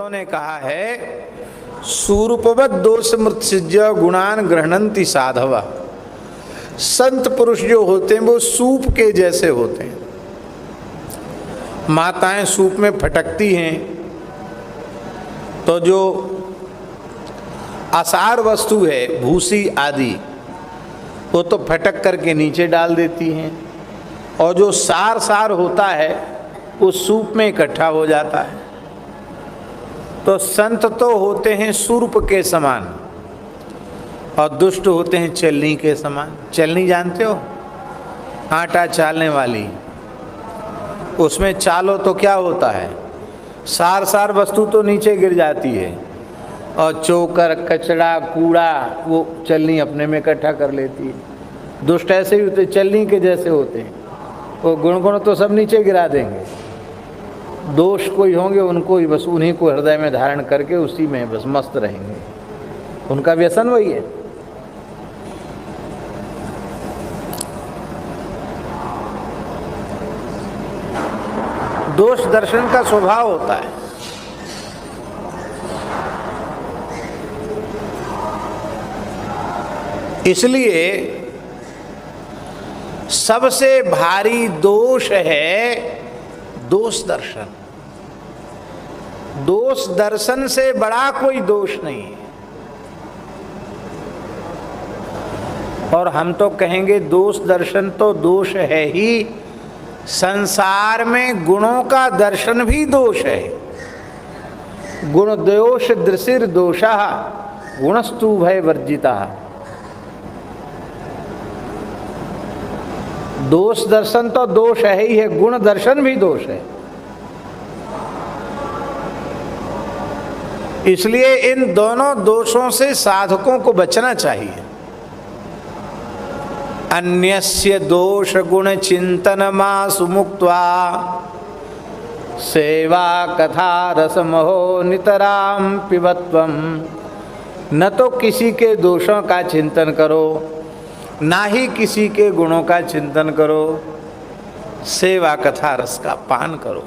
उन्होंने कहा है सूरूपवत दोष मृत्सुज्य गुणान गृह्णन्ति साधवा। संत पुरुष जो होते हैं वो सूप के जैसे होते हैं। माताएं सूप में फटकती हैं तो जो असार वस्तु है भूसी आदि वो तो फटक करके नीचे डाल देती हैं, और जो सार सार होता है वो सूप में इकट्ठा हो जाता है। तो संत तो होते हैं सूर्प के समान और दुष्ट होते हैं चलनी के समान। चलनी जानते हो, आटा चालने वाली, उसमें चालो तो क्या होता है, सार सार वस्तु तो नीचे गिर जाती है और चोकर कचड़ा कूड़ा वो चलनी अपने में इकट्ठा कर लेती है। दुष्ट ऐसे ही होते, चलनी के जैसे होते हैं, वो गुण तो सब नीचे गिरा देंगे। दोष कोई होंगे उनको ही बस उन्हीं को हृदय में धारण करके उसी में बस मस्त रहेंगे, उनका व्यसन वही है। दोष दर्शन का स्वभाव होता है। इसलिए सबसे भारी दोष है दोष दर्शन। दोष दर्शन से बड़ा कोई दोष नहीं है। और हम तो कहेंगे दोष दर्शन तो दोष है ही, संसार में गुणों का दर्शन भी दोष है। गुण दोष दृशिर दोषा गुणस्तु भय वर्जिता। दोष दर्शन तो दोष है ही है, गुण दर्शन भी दोष है। इसलिए इन दोनों दोषों से साधकों को बचना चाहिए। अन्यस्य दोष गुण चिंतन मासु मुक्त्वा सेवा कथा रसमहो नितराम पिबत्वम। न तो किसी के दोषों का चिंतन करो, ना ही किसी के गुणों का चिंतन करो, सेवा कथा रस का पान करो।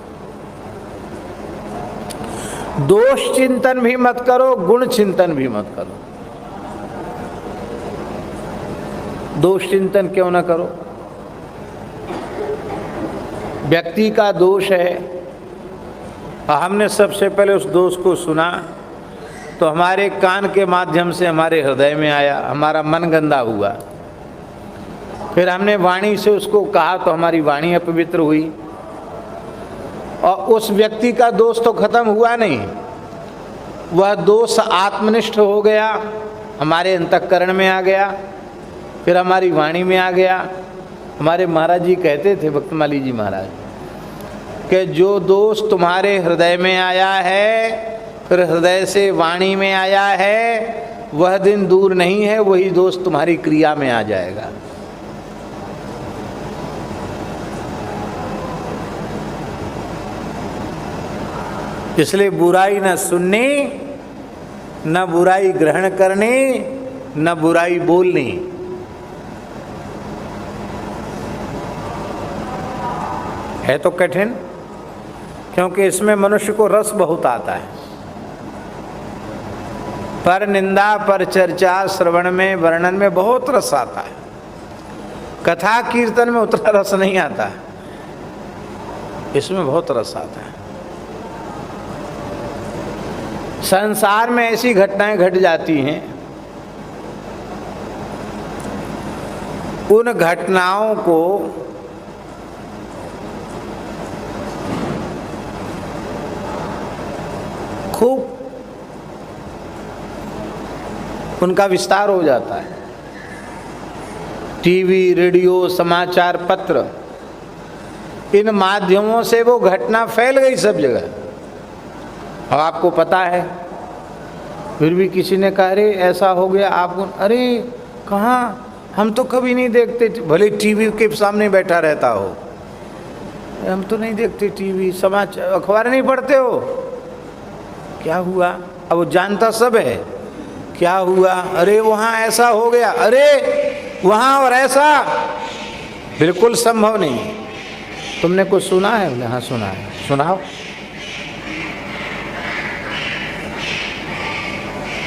दोष चिंतन भी मत करो, गुण चिंतन भी मत करो। दोष चिंतन क्यों ना करो? व्यक्ति का दोष है, हमने सबसे पहले उस दोष को सुना तो हमारे कान के माध्यम से हमारे हृदय में आया, हमारा मन गंदा हुआ। फिर हमने वाणी से उसको कहा तो हमारी वाणी अपवित्र हुई, और उस व्यक्ति का दोष तो खत्म हुआ नहीं, वह दोष आत्मनिष्ठ हो गया, हमारे अंतःकरण में आ गया, फिर हमारी वाणी में आ गया। हमारे महाराज जी कहते थे, भक्तमाली जी महाराज, कि जो दोष तुम्हारे हृदय में आया है, फिर हृदय से वाणी में आया है, वह दिन दूर नहीं है, वही दोष तुम्हारी क्रिया में आ जाएगा। इसलिए बुराई न सुननी, न बुराई ग्रहण करनी, न बुराई बोलनी। है तो कठिन, क्योंकि इसमें मनुष्य को रस बहुत आता है। पर निंदा, पर चर्चा, श्रवण में, वर्णन में बहुत रस आता है। कथा कीर्तन में उतना रस नहीं आता, इसमें बहुत रस आता है। संसार में ऐसी घटनाएं घट जाती हैं, उन घटनाओं को खूब उनका विस्तार हो जाता है। टीवी, रेडियो, समाचार पत्र, इन माध्यमों से वो घटना फैल गई सब जगह। अब आपको पता है, फिर भी किसी ने कहा अरे ऐसा हो गया, आपको अरे कहाँ, हम तो कभी नहीं देखते, भले टीवी के सामने बैठा रहता हो, हम तो नहीं देखते टीवी, समाचार, अखबार नहीं पढ़ते हो, क्या हुआ? अब वो जानता सब है, क्या हुआ? अरे वहाँ ऐसा हो गया, अरे वहाँ और ऐसा, बिल्कुल संभव नहीं। तुमने कुछ सुना है? हाँ सुना है। सुनाओ।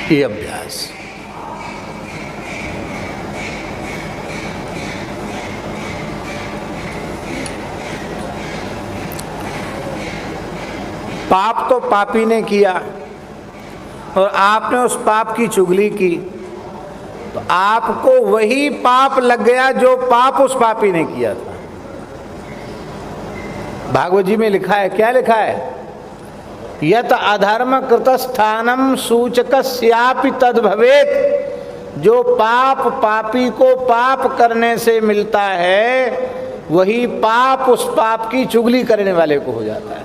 ये अभ्यास। पाप तो पापी ने किया और आपने उस पाप की चुगली की, तो आपको वही पाप लग गया जो पाप उस पापी ने किया था। भागवत जी में लिखा है, क्या लिखा है? यत अधर्म कृतस्थानम सूचकस्यापि तद भवेत्। जो पाप पापी को पाप करने से मिलता है, वही पाप उस पाप की चुगली करने वाले को हो जाता है।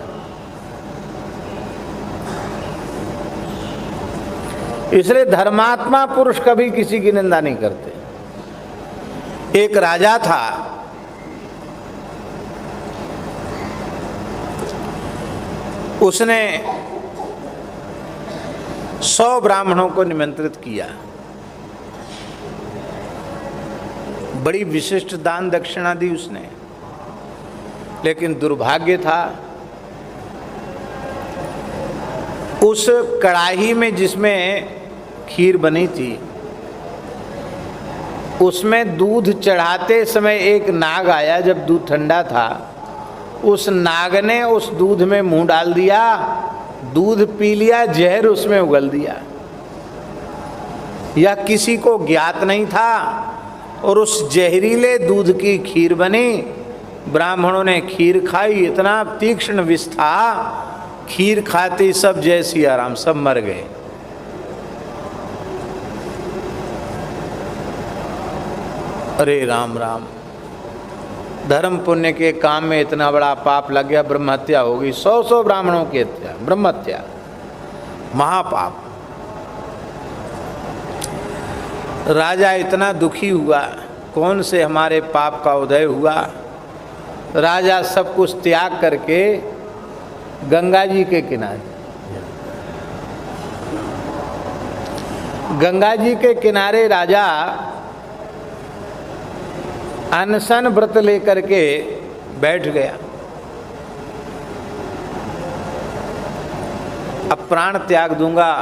इसलिए धर्मात्मा पुरुष कभी किसी की निंदा नहीं करते। एक राजा था, उसने 100 ब्राह्मणों को निमंत्रित किया, बड़ी विशिष्ट दान दक्षिणा दी उसने, लेकिन दुर्भाग्य था उस कढ़ाई में जिसमें खीर बनी थी, उसमें दूध चढ़ाते समय एक नाग आया। जब दूध ठंडा था, उस नाग ने उस दूध में मुंह डाल दिया, दूध पी लिया, जहर उसमें उगल दिया। यह किसी को ज्ञात नहीं था और उस जहरीले दूध की खीर बनी। ब्राह्मणों ने खीर खाई, इतना तीक्ष्ण विष था, खीर खाते सब जैसी आराम, सब मर गए। अरे राम राम, धर्म पुण्य के काम में इतना बड़ा पाप लग गया, ब्रह्म हत्या हो गई। 100 ब्राह्मणों की हत्या, ब्रह्म हत्या, महापाप। राजा इतना दुखी हुआ, कौन से हमारे पाप का उदय हुआ। राजा सब कुछ त्याग करके गंगा जी के किनारे, गंगा जी के किनारे राजा अनशन व्रत लेकर के बैठ गया। अब प्राण त्याग दूंगा,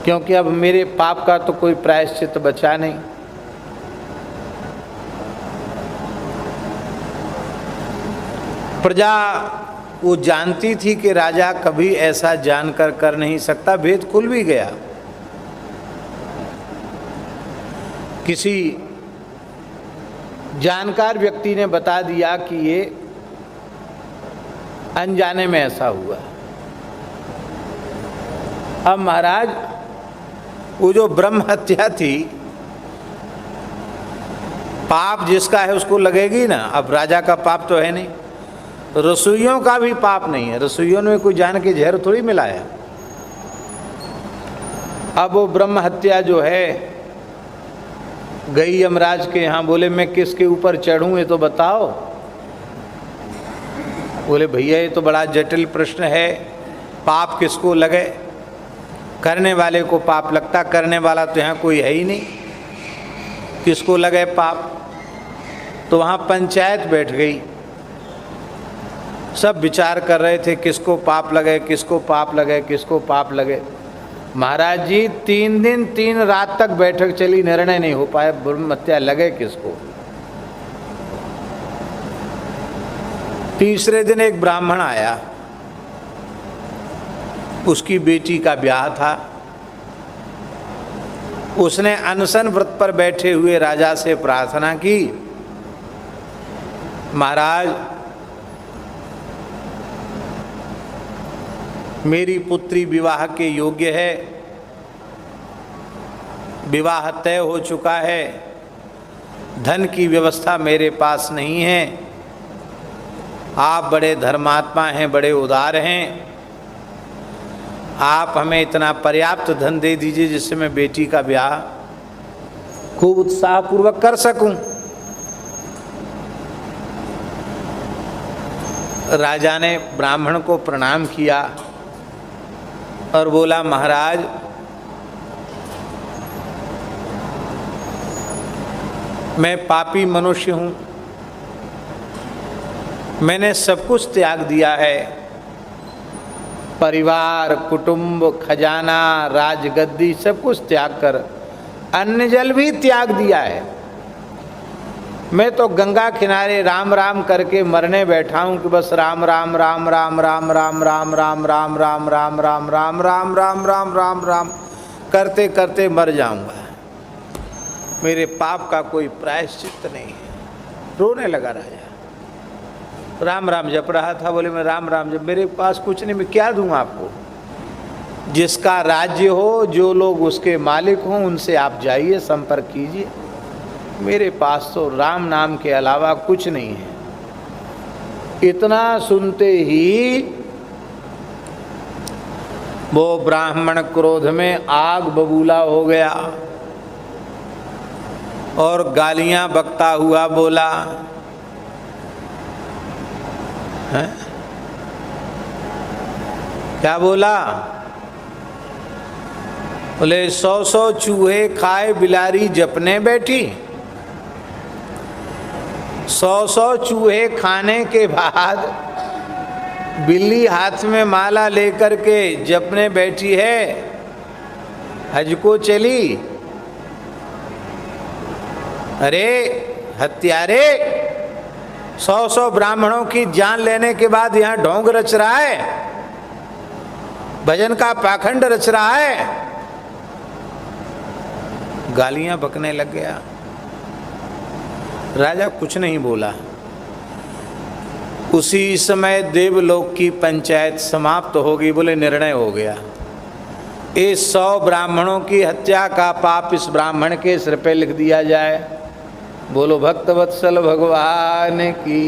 क्योंकि अब मेरे पाप का तो कोई प्रायश्चित बचा नहीं। प्रजा वो जानती थी कि राजा कभी ऐसा जानकर कर नहीं सकता, भेद खुल भी गया। किसी जानकार व्यक्ति ने बता दिया कि ये अनजाने में ऐसा हुआ। अब महाराज, वो जो ब्रह्म हत्या थी, पाप जिसका है उसको लगेगी ना। अब राजा का पाप तो है नहीं, रसोइयों का भी पाप नहीं है, रसोइयों ने कोई जान के जहर थोड़ी मिलाया। अब वो ब्रह्म हत्या जो है गई यमराज के यहाँ, बोले मैं किसके ऊपर चढ़ूं, ये तो बताओ। बोले भैया ये तो बड़ा जटिल प्रश्न है, पाप किसको लगे? करने वाले को पाप लगता, करने वाला तो यहाँ कोई है ही नहीं, किसको लगे पाप? तो वहाँ पंचायत बैठ गई, सब विचार कर रहे थे किसको पाप लगे, किसको पाप लगे, किसको पाप लगे। महाराज जी 3 दिन 3 रात तक बैठक चली, निर्णय नहीं हो पाया ब्रह्म हत्या लगे किसको। तीसरे दिन एक ब्राह्मण आया, उसकी बेटी का ब्याह था। उसने अनशन व्रत पर बैठे हुए राजा से प्रार्थना की, महाराज मेरी पुत्री विवाह के योग्य है, विवाह तय हो चुका है, धन की व्यवस्था मेरे पास नहीं है, आप बड़े धर्मात्मा हैं, बड़े उदार हैं, आप हमें इतना पर्याप्त धन दे दीजिए जिससे मैं बेटी का ब्याह खूब उत्साहपूर्वक कर सकूं। राजा ने ब्राह्मण को प्रणाम किया और बोला, महाराज मैं पापी मनुष्य हूँ, मैंने सब कुछ त्याग दिया है, परिवार, कुटुंब, खजाना, राजगद्दी सब कुछ त्याग कर अन्न जल भी त्याग दिया है। मैं तो गंगा किनारे राम राम करके मरने बैठा हूं कि बस राम राम राम राम राम राम राम राम राम राम राम राम राम राम राम राम राम राम करते करते मर जाऊंगा, मेरे पाप का कोई प्रायश्चित नहीं है। रोने लगा राजा। राम राम जप रहा था, बोले मैं राम राम जप, मेरे पास कुछ नहीं, मैं क्या दूंगा आपको। जिसका राज्य हो, जो लोग उसके मालिक हों, उनसे आप जाइए, संपर्क कीजिए, मेरे पास तो राम नाम के अलावा कुछ नहीं है। इतना सुनते ही वो ब्राह्मण क्रोध में आग बबूला हो गया और गालियां बकता हुआ बोला, है? क्या बोला? बोले 100 चूहे खाए बिलारी जपने बैठी। 100 चूहे खाने के बाद बिल्ली हाथ में माला लेकर के जपने बैठी है, हज को चली। अरे हत्यारे, 100 ब्राह्मणों की जान लेने के बाद यहाँ ढोंग रच रहा है, भजन का पाखंड रच रहा है। गालियां बकने लग गया। राजा कुछ नहीं बोला। उसी समय देवलोक की पंचायत समाप्त हो गई। बोले निर्णय हो गया, इस 100 ब्राह्मणों की हत्या का पाप इस ब्राह्मण के सिर पे लिख दिया जाए। बोलो भक्तवत्सल भगवान की।